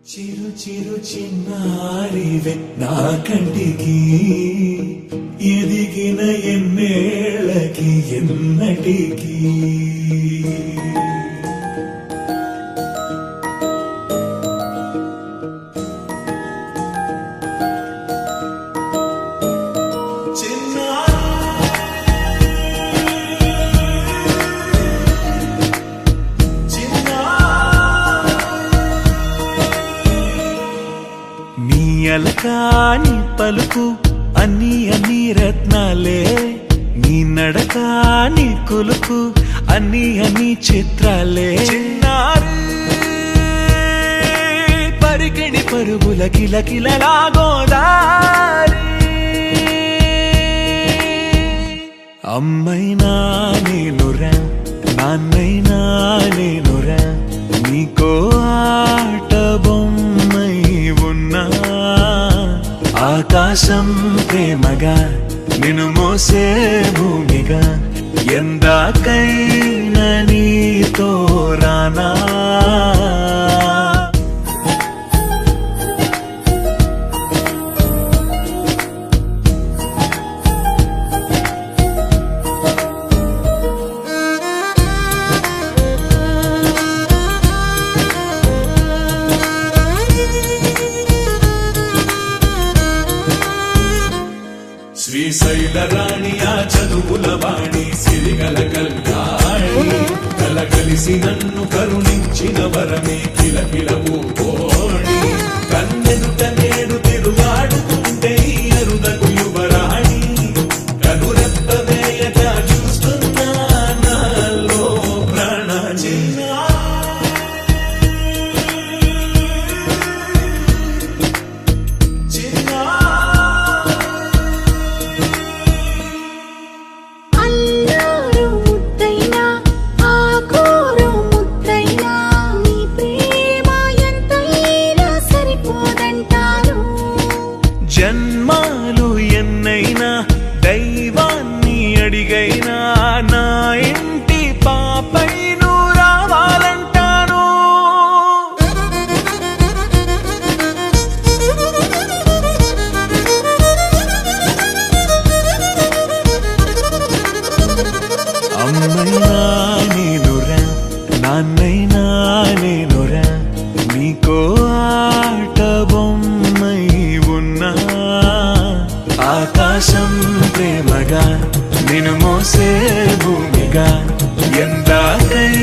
చిరు చిరు చిన్నారివే నా కంటికి ఎదిగిన ఎన్నేళ్ళకి ఎన్నటికి అలకాని పలుకు అన్ని అన్ని రత్నాలే నీ నడకాని కులుకు అన్ని అన్ని చిత్రాలే చిన్నారు పరికిణి పరుగుల కిలకిలలాగోదారి అమ్మైనా నేనురా నాన్నైనా నేనురా నీకో ఆట బొమ్మై ఉన్నా ఆకాశం ప్రేమగా నిన్ను మోసే భూమిగా ఎందాకైనా నీతో రానా శ్రీశైల రాణి ఆ చదువుల వాణి సిరిగల కళ్యాణి కలగలిసి నన్ను కరుణించిన వరమే కిలకిలవు కోణి కన్నెదుట నేడు తిరుగాడుతుంటే అరుదకు యువరాణి కనురెప్ప వేయక చూస్తున్నా నాలో ప్రాణ చిన్న జన్మాలు ఎన్నైనా దైవాన్ని అడిగైనా నా ఇంటి పాపై నువ్వు రావాలంటాను అమ్మైనా నేనురా నాన్నైనా నేనురా నీకో ఆట బొమ్మై ఉన్నా ఆకాశం ప్రేమగా నిన్ను మోసే భూమిగా ఎందాకై